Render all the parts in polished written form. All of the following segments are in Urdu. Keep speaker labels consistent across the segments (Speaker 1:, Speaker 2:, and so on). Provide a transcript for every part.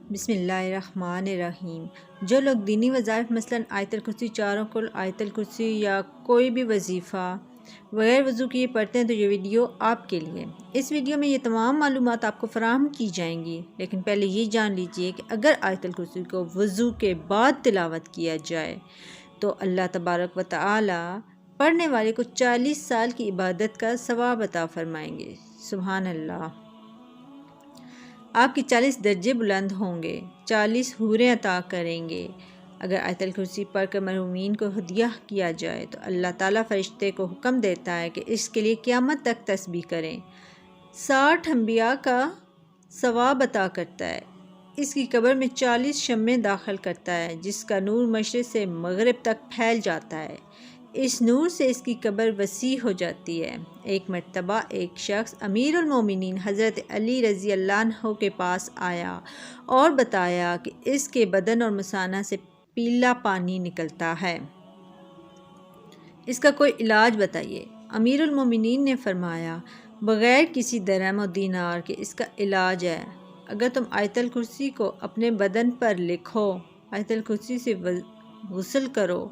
Speaker 1: بسم اللہ الرحمن الرحیم۔ جو لوگ دینی وظائف مثلاً آیت الکرسی، چاروں کل، آیت الکرسی یا کوئی بھی وظیفہ بغیر وضو کیے پڑھتے ہیں تو یہ ویڈیو آپ کے لیے۔ اس ویڈیو میں یہ تمام معلومات آپ کو فراہم کی جائیں گی، لیکن پہلے یہ جان لیجئے کہ اگر آیت الکرسی کو وضو کے بعد تلاوت کیا جائے تو اللہ تبارک و تعالی پڑھنے والے کو 40 سال کی عبادت کا ثواب عطا فرمائیں گے۔ سبحان اللہ۔ آپ کی 40 درجے بلند ہوں گے، 40 حوریں عطا کریں گے۔ اگر آیت الکرسی پڑھ کر مرحومین کو ہدیہ کیا جائے تو اللہ تعالیٰ فرشتے کو حکم دیتا ہے کہ اس کے لیے قیامت تک تسبیح کریں۔ 60 انبیاء کا ثواب عطا کرتا ہے۔ اس کی قبر میں 40 شمعیں داخل کرتا ہے جس کا نور مشرق سے مغرب تک پھیل جاتا ہے۔ اس نور سے اس کی قبر وسیع ہو جاتی ہے۔ ایک مرتبہ ایک شخص امیر المومنین حضرت علی رضی اللہ عنہ کے پاس آیا اور بتایا کہ اس کے بدن اور مثانہ سے پیلا پانی نکلتا ہے، اس کا کوئی علاج بتائیے۔ امیر المومنین نے فرمایا، بغیر کسی درہم و دینار کے اس کا علاج ہے۔ اگر تم آیت الکرسی کو اپنے بدن پر لکھو، آیت الکرسی سے غسل کرو،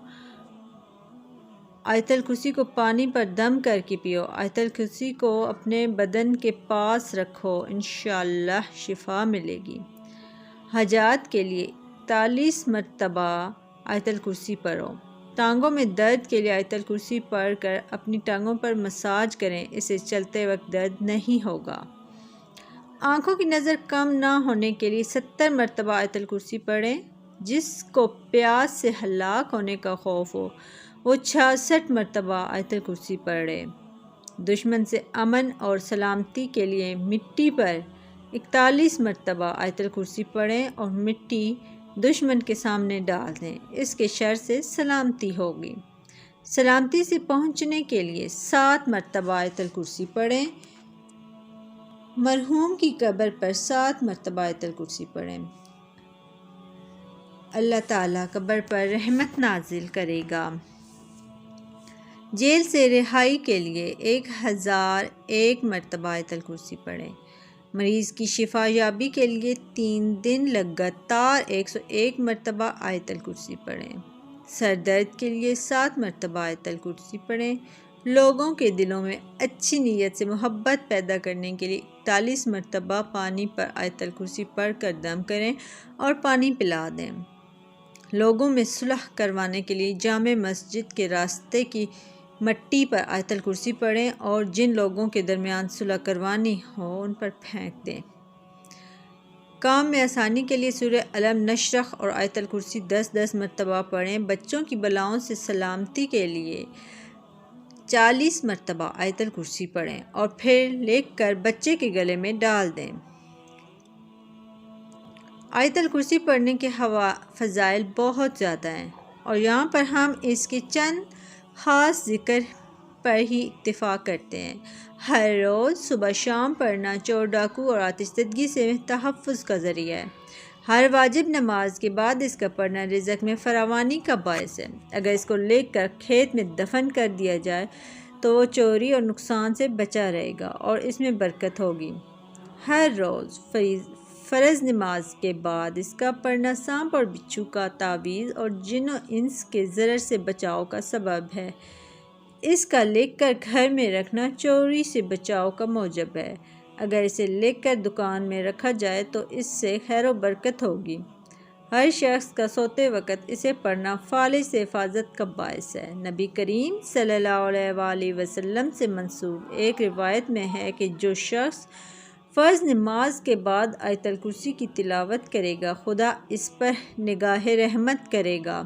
Speaker 1: آیت الکرسی کو پانی پر دم کر کے پیو، آیت الکرسی کو اپنے بدن کے پاس رکھو، انشاءاللہ شفا ملے گی۔ حاجات کے لیے 41 مرتبہ آیت الکرسی پڑھو۔ ٹانگوں میں درد کے لیے آیت الکرسی پڑھ کر اپنی ٹانگوں پر مساج کریں، اسے چلتے وقت درد نہیں ہوگا۔ آنکھوں کی نظر کم نہ ہونے کے لیے 70 مرتبہ آیت الکرسی پڑھیں۔ جس کو پیاس سے ہلاک ہونے کا خوف ہو وہ 66 مرتبہ آیت الکرسی پڑھے۔ دشمن سے امن اور سلامتی کے لیے مٹی پر 41 مرتبہ آیت الکرسی پڑھیں اور مٹی دشمن کے سامنے ڈال دیں، اس کے شر سے سلامتی ہوگی۔ سلامتی سے پہنچنے کے لیے 7 مرتبہ آیت الکرسی پڑھیں۔ مرحوم کی قبر پر 7 مرتبہ آیت الکرسی پڑھیں۔ اللہ تعالیٰ قبر پر رحمت نازل کرے گا۔ جیل سے رہائی کے لیے 1001 مرتبہ آیت الکرسی پڑھیں۔ مریض کی شفا یابی کے لیے 3 دن لگاتار 101 مرتبہ آیت الکرسی پڑھیں۔ سر درد کے لیے 7 مرتبہ آیت الکرسی پڑھیں۔ لوگوں کے دلوں میں اچھی نیت سے محبت پیدا کرنے کے لیے 41 مرتبہ پانی پر آیت الکرسی پڑھ کر دم کریں اور پانی پلا دیں۔ لوگوں میں صلح کروانے کے لیے جامع مسجد کے راستے کی مٹی پر آیت الکرسی پڑھیں اور جن لوگوں کے درمیان صلح کروانی ہو ان پر پھینک دیں۔ کام میں آسانی کے لیے سورہ الم نشرح اور آیت الکرسی 10 مرتبہ پڑھیں۔ بچوں کی بلاؤں سے سلامتی کے لیے 40 مرتبہ آیت الکرسی پڑھیں اور پھر لکھ کر بچے کے گلے میں ڈال دیں۔ آیت الکرسی پڑھنے کے فضائل بہت زیادہ ہیں اور یہاں پر ہم اس کے چند خاص ذکر پر ہی اکتفا کرتے ہیں۔ ہر روز صبح شام پڑھنا چور ڈاکو اور آتش زدگی سے تحفظ کا ذریعہ ہے۔ ہر واجب نماز کے بعد اس کا پڑھنا رزق میں فراوانی کا باعث ہے۔ اگر اس کو لکھ کر کھیت میں دفن کر دیا جائے تو وہ چوری اور نقصان سے بچا رہے گا اور اس میں برکت ہوگی۔ ہر روز فرض نماز کے بعد اس کا پڑھنا سانپ اور بچھو کا تعویذ اور جن و انس کے ضرر سے بچاؤ کا سبب ہے۔ اس کا لکھ کر گھر میں رکھنا چوری سے بچاؤ کا موجب ہے۔ اگر اسے لکھ کر دکان میں رکھا جائے تو اس سے خیر و برکت ہوگی۔ ہر شخص کا سوتے وقت اسے پڑھنا فالج سے حفاظت کا باعث ہے۔ نبی کریم صلی اللہ علیہ وآلہ وسلم سے منسوب ایک روایت میں ہے کہ جو شخص فرض نماز کے بعد آیت الکرسی کی تلاوت کرے گا خدا اس پر نگاہ رحمت کرے گا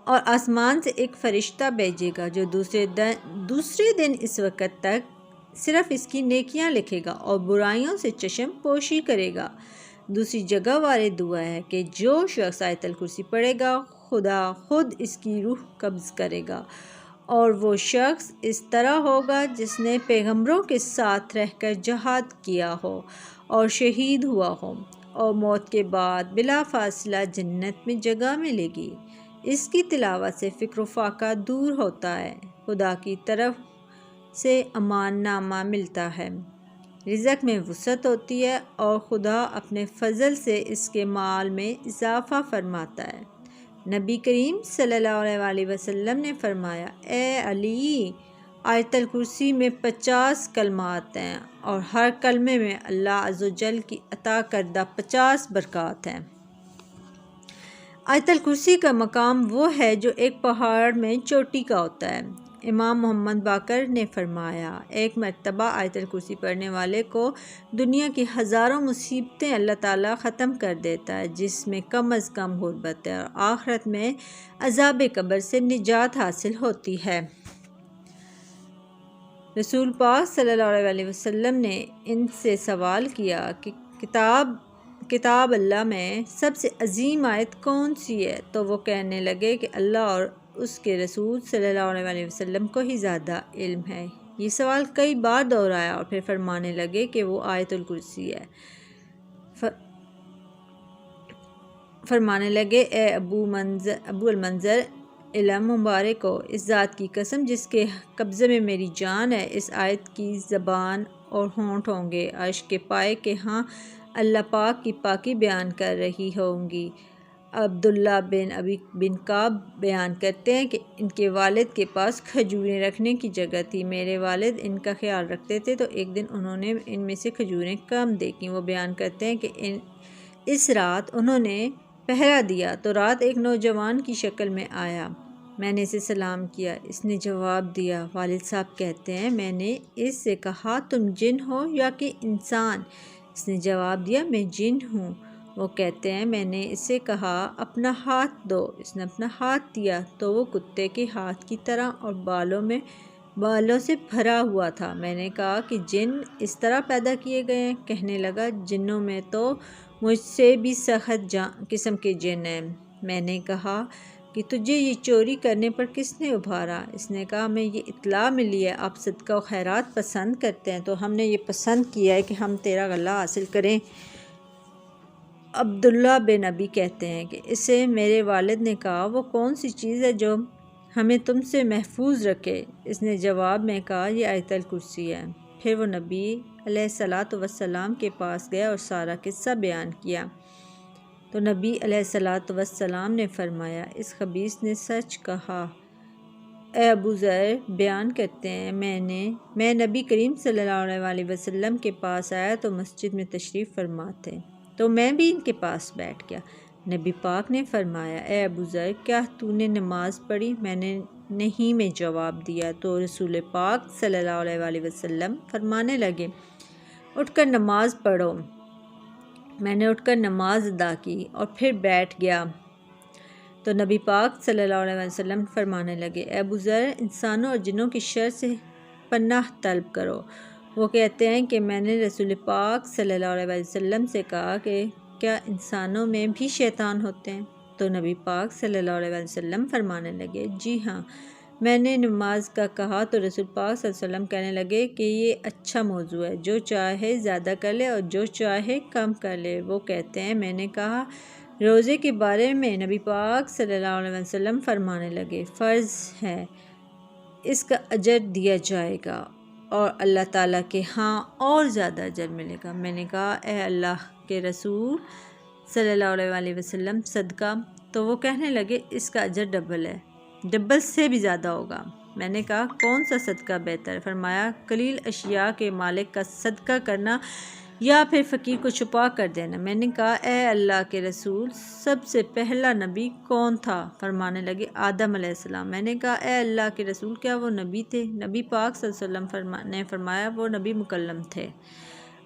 Speaker 1: اور آسمان سے ایک فرشتہ بھیجے گا جو دوسرے دن اس وقت تک صرف اس کی نیکیاں لکھے گا اور برائیوں سے چشم پوشی کرے گا۔ دوسری جگہ وارد دعا ہے کہ جو شخص آیت الکرسی پڑھے گا خدا خود اس کی روح قبض کرے گا اور وہ شخص اس طرح ہوگا جس نے پیغمبروں کے ساتھ رہ کر جہاد کیا ہو اور شہید ہوا ہو، اور موت کے بعد بلا فاصلہ جنت میں جگہ ملے گی۔ اس کی تلاوت سے فکر و فاقہ دور ہوتا ہے، خدا کی طرف سے امان نامہ ملتا ہے۔ رزق میں وسعت ہوتی ہے اور خدا اپنے فضل سے اس کے مال میں اضافہ فرماتا ہے۔ نبی کریم صلی اللہ علیہ وسلم نے فرمایا، اے علی، آیت الکرسی میں 50 کلمات ہیں اور ہر کلمے میں اللہ عز و جل کی عطا کردہ 50 برکات ہیں۔ آیت الکرسی کا مقام وہ ہے جو ایک پہاڑ میں چوٹی کا ہوتا ہے۔ امام محمد باقر نے فرمایا، ایک مرتبہ آیت الکرسی پڑھنے والے کو دنیا کی ہزاروں مصیبتیں اللہ تعالیٰ ختم کر دیتا ہے، جس میں کم از کم غربت ہے، اور آخرت میں عذاب قبر سے نجات حاصل ہوتی ہے۔ رسول پاک صلی اللہ علیہ وسلم نے ان سے سوال کیا کہ کتاب اللہ میں سب سے عظیم آیت کون سی ہے؟ تو وہ کہنے لگے کہ اللہ اور اس کے رسول صلی اللہ علیہ وسلم کو ہی زیادہ علم ہے۔ یہ سوال کئی بار دہرایا اور پھر فرمانے لگے کہ وہ آیت الکرسی ہے۔ فرمانے لگے، اے ابو المنذر، علم مبارک ہو، اس ذات کی قسم جس کے قبضے میں میری جان ہے، اس آیت کی زبان اور ہونٹ ہوں گے عرش کے پائے کے ہاں اللہ پاک کی پاکی بیان کر رہی ہوں گی۔ عبداللہ بن ابی بن کعب بیان کرتے ہیں کہ ان کے والد کے پاس کھجوریں رکھنے کی جگہ تھی۔ میرے والد ان کا خیال رکھتے تھے، تو ایک دن انہوں نے ان میں سے کھجوریں کم دیکھیں۔ وہ بیان کرتے ہیں کہ اس رات انہوں نے پہرا دیا تو رات ایک نوجوان کی شکل میں آیا، میں نے اسے سلام کیا، اس نے جواب دیا۔ والد صاحب کہتے ہیں، میں نے اس سے کہا تم جن ہو یا کہ انسان؟ اس نے جواب دیا، میں جن ہوں۔ وہ کہتے ہیں، میں نے اس سے کہا اپنا ہاتھ دو، اس نے اپنا ہاتھ دیا تو وہ کتے کے ہاتھ کی طرح اور بالوں سے بھرا ہوا تھا۔ میں نے کہا کہ جن اس طرح پیدا کیے گئے ہیں؟ کہنے لگا، جنوں میں تو مجھ سے بھی سخت قسم کے جن ہیں۔ میں نے کہا کہ تجھے یہ چوری کرنے پر کس نے ابھارا؟ اس نے کہا، ہمیں یہ اطلاع ملی ہے آپ صدقہ و خیرات پسند کرتے ہیں، تو ہم نے یہ پسند کیا ہے کہ ہم تیرا غلہ حاصل کریں۔ عبداللہ بن ابی کہتے ہیں کہ اسے میرے والد نے کہا، وہ کون سی چیز ہے جو ہمیں تم سے محفوظ رکھے؟ اس نے جواب میں کہا، یہ آیت الکرسی ہے۔ پھر وہ نبی علیہ الصلاۃ والسلام کے پاس گیا اور سارا قصہ بیان کیا، تو نبی علیہ الصلاۃ والسلام نے فرمایا، اس خبیث نے سچ کہا۔ اے ابو ذر بیان کرتے ہیں، میں نبی کریم صلی اللہ علیہ وسلم کے پاس آیا تو مسجد میں تشریف فرما تھے، تو میں بھی ان کے پاس بیٹھ گیا۔ نبی پاک نے فرمایا، اے ابو ذر، کیا تو نے نماز پڑھی؟ میں نے نہیں میں جواب دیا، تو رسول پاک صلی اللہ علیہ وسلم فرمانے لگے، اٹھ کر نماز پڑھو۔ میں نے اٹھ کر نماز ادا کی اور پھر بیٹھ گیا، تو نبی پاک صلی اللہ علیہ وسلم فرمانے لگے، اے ابو ذر، انسانوں اور جنوں کی شر سے پناہ طلب کرو۔ وہ کہتے ہیں کہ میں نے رسول پاک صلی اللہ علیہ وسلم سے کہا کہ کیا انسانوں میں بھی شیطان ہوتے ہیں؟ تو نبی پاک صلی اللہ علیہ وسلم فرمانے لگے، جی ہاں۔ میں نے نماز کا کہا تو رسول پاک صلی اللہ علیہ وسلم کہنے لگے کہ یہ اچھا موضوع ہے، جو چاہے زیادہ کر لے اور جو چاہے کم کر لے۔ وہ کہتے ہیں، میں نے کہا روزے کے بارے میں؟ نبی پاک صلی اللہ علیہ وسلم فرمانے لگے، فرض ہے، اس کا اجر دیا جائے گا اور اللہ تعالیٰ کے ہاں اور زیادہ اجر ملے گا۔ میں نے کہا، اے اللہ کے رسول صلی اللہ علیہ وسلم، صدقہ؟ تو وہ کہنے لگے، اس کا اجر ڈبل ہے، ڈبل سے بھی زیادہ ہوگا۔ میں نے کہا، کون سا صدقہ بہتر؟ فرمایا، قلیل اشیاء کے مالک کا صدقہ کرنا یا پھر فقیر کو چھپا کر دینا۔ میں نے کہا، اے اللہ کے رسول، سب سے پہلا نبی کون تھا؟ فرمانے لگے، آدم علیہ السلام۔ میں نے کہا، اے اللہ کے رسول، کیا وہ نبی تھے؟ نبی پاک صلی اللہ علیہ وسلم نے فرمایا، وہ نبی مکلم تھے،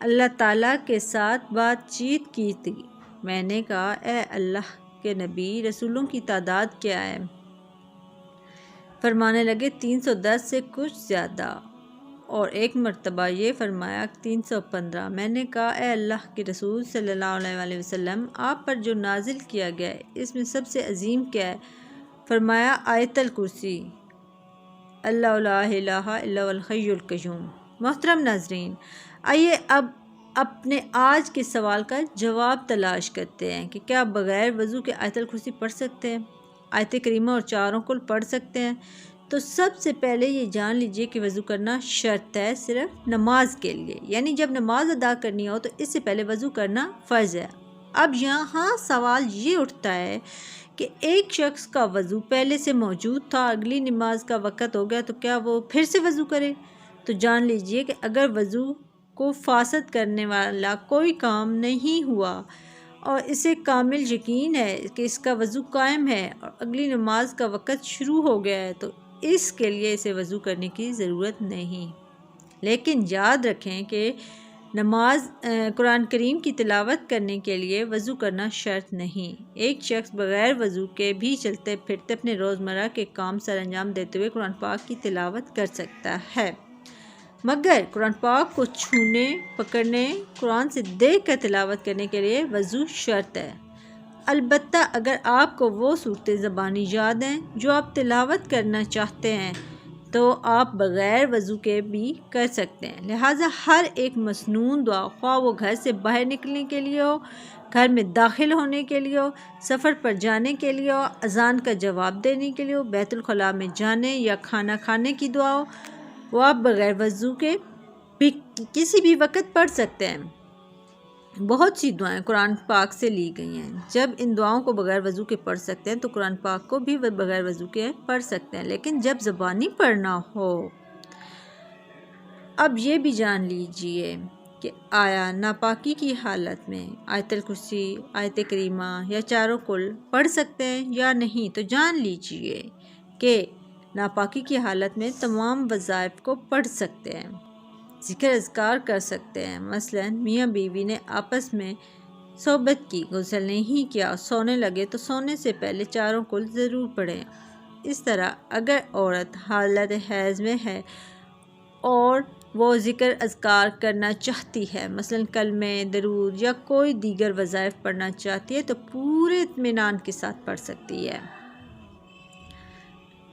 Speaker 1: اللہ تعالیٰ کے ساتھ بات چیت کی تھی۔ میں نے کہا، اے اللہ کے نبی، رسولوں کی تعداد کیا ہے؟ فرمانے لگے، 310 سے کچھ زیادہ، اور ایک مرتبہ یہ فرمایا 315۔ میں نے کہا، اے اللہ کے رسول صلی اللہ علیہ وسلم، آپ پر جو نازل کیا گیا ہے اس میں سب سے عظیم کیا ہے؟ فرمایا، آیت الکرسی، اللہ لا الہ الا هو الحی القیوم۔ محترم ناظرین، آئیے اب اپنے آج کے سوال کا جواب تلاش کرتے ہیں کہ کیا بغیر وضو کے آیت الکرسی پڑھ سکتے ہیں؟ آیت کریمہ اور چاروں کل پڑھ سکتے ہیں؟ تو سب سے پہلے یہ جان لیجئے کہ وضو کرنا شرط ہے صرف نماز کے لیے، یعنی جب نماز ادا کرنی ہو تو اس سے پہلے وضو کرنا فرض ہے۔ اب یہاں سوال یہ اٹھتا ہے کہ ایک شخص کا وضو پہلے سے موجود تھا، اگلی نماز کا وقت ہو گیا تو کیا وہ پھر سے وضو کرے؟ تو جان لیجئے کہ اگر وضو کو فاسد کرنے والا کوئی کام نہیں ہوا اور اسے کامل یقین ہے کہ اس کا وضو قائم ہے اور اگلی نماز کا وقت شروع ہو گیا ہے تو اس کے لیے اسے وضو کرنے کی ضرورت نہیں۔ لیکن یاد رکھیں کہ قرآن کریم کی تلاوت کرنے کے لیے وضو کرنا شرط نہیں۔ ایک شخص بغیر وضو کے بھی چلتے پھرتے اپنے روزمرہ کے کام سر انجام دیتے ہوئے قرآن پاک کی تلاوت کر سکتا ہے، مگر قرآن پاک کو چھونے، پکڑنے، قرآن سے دیکھ کر تلاوت کرنے کے لیے وضو شرط ہے۔ البتہ اگر آپ کو وہ صورتیں زبانی یاد ہیں جو آپ تلاوت کرنا چاہتے ہیں تو آپ بغیر وضو کے بھی کر سکتے ہیں۔ لہٰذا ہر ایک مسنون دعا، خواہ وہ گھر سے باہر نکلنے کے لیے ہو، گھر میں داخل ہونے کے لیے ہو، سفر پر جانے کے لیے ہو، اذان کا جواب دینے کے لیے ہو، بیت الخلاء میں جانے یا کھانا کھانے کی دعا ہو، وہ آپ بغیر وضو کے بھی کسی بھی وقت پڑھ سکتے ہیں۔ بہت سی دعائیں قرآن پاک سے لی گئی ہیں، جب ان دعاؤں کو بغیر وضو کے پڑھ سکتے ہیں تو قرآن پاک کو بھی بغیر وضو کے پڑھ سکتے ہیں، لیکن جب زبانی پڑھنا ہو۔ اب یہ بھی جان لیجئے کہ آیا ناپاکی کی حالت میں آیت الکرسی، آیت کریمہ یا چاروں کل پڑھ سکتے ہیں یا نہیں؟ تو جان لیجئے کہ ناپاکی کی حالت میں تمام وظائف کو پڑھ سکتے ہیں، ذکر اذکار کر سکتے ہیں۔ مثلا میاں بیوی نے آپس میں صحبت کی، غسل نہیں کیا، سونے لگے تو سونے سے پہلے چاروں کل ضرور پڑھیں۔ اس طرح اگر عورت حالت حیض میں ہے اور وہ ذکر اذکار کرنا چاہتی ہے، مثلا کلمے، درود یا کوئی دیگر وظائف پڑھنا چاہتی ہے تو پورے اطمینان کے ساتھ پڑھ سکتی ہے۔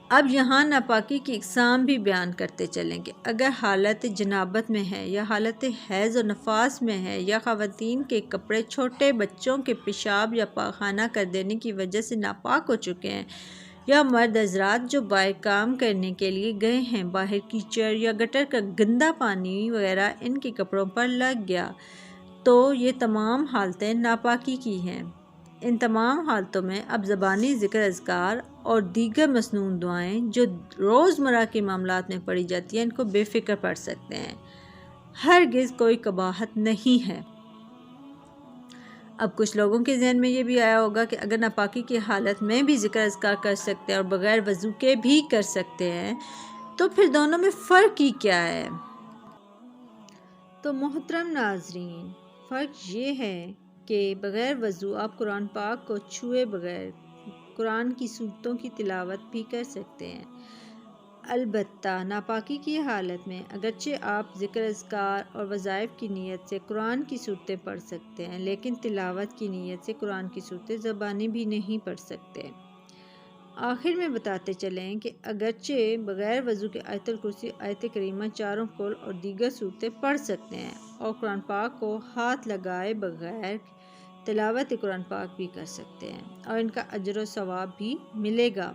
Speaker 1: اب یہاں ناپاکی کی اقسام بھی بیان کرتے چلیں کہ اگر حالت جنابت میں ہے یا حالت حیض و نفاس میں ہے یا خواتین کے کپڑے چھوٹے بچوں کے پیشاب یا پاخانہ کر دینے کی وجہ سے ناپاک ہو چکے ہیں، یا مرد حضرات جو باہر کام کرنے کے لیے گئے ہیں، باہر کیچڑ یا گٹر کا گندا پانی وغیرہ ان کے کپڑوں پر لگ گیا، تو یہ تمام حالتیں ناپاکی کی ہیں۔ ان تمام حالتوں میں اب زبانی ذکر اذکار اور دیگر مسنون دعائیں جو روزمرہ کے معاملات میں پڑھی جاتی ہیں ان کو بے فکر پڑھ سکتے ہیں، ہرگز کوئی قباحت نہیں ہے۔ اب کچھ لوگوں کے ذہن میں یہ بھی آیا ہوگا کہ اگر ناپاکی کی حالت میں بھی ذکر اذکار کر سکتے ہیں اور بغیر وضو کے بھی کر سکتے ہیں تو پھر دونوں میں فرق ہی کیا ہے؟ تو محترم ناظرین، فرق یہ ہے کہ بغیر وضو آپ قرآن پاک کو چھوئے بغیر قرآن کی صورتوں کی تلاوت بھی کر سکتے ہیں۔ البتہ ناپاکی کی حالت میں اگرچہ آپ ذکر اذکار اور وظائف کی نیت سے قرآن کی صورتیں پڑھ سکتے ہیں، لیکن تلاوت کی نیت سے قرآن کی صورتیں زبانی بھی نہیں پڑھ سکتے۔ آخر میں بتاتے چلیں کہ اگرچہ بغیر وضو کے آیت الکرسی، آیت کریمہ، چاروں کل اور دیگر صورتیں پڑھ سکتے ہیں اور قرآن پاک کو ہاتھ لگائے بغیر تلاوت قرآن پاک بھی کر سکتے ہیں اور ان کا اجر و ثواب بھی ملے گا،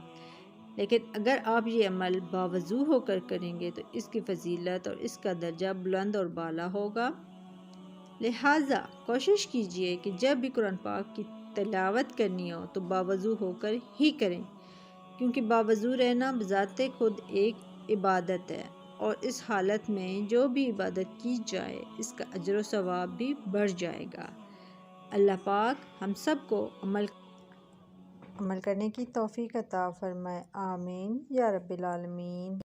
Speaker 1: لیکن اگر آپ یہ عمل باوضو ہو کر کریں گے تو اس کی فضیلت اور اس کا درجہ بلند اور بالا ہوگا۔ لہٰذا کوشش کیجئے کہ جب بھی قرآن پاک کی تلاوت کرنی ہو تو باوضو ہو کر ہی کریں، کیونکہ باوضو رہنا بذات خود ایک عبادت ہے اور اس حالت میں جو بھی عبادت کی جائے اس کا اجر و ثواب بھی بڑھ جائے گا۔ اللہ پاک ہم سب کو عمل کرنے کی توفیق عطا فرمائے، آمین یا رب العالمین۔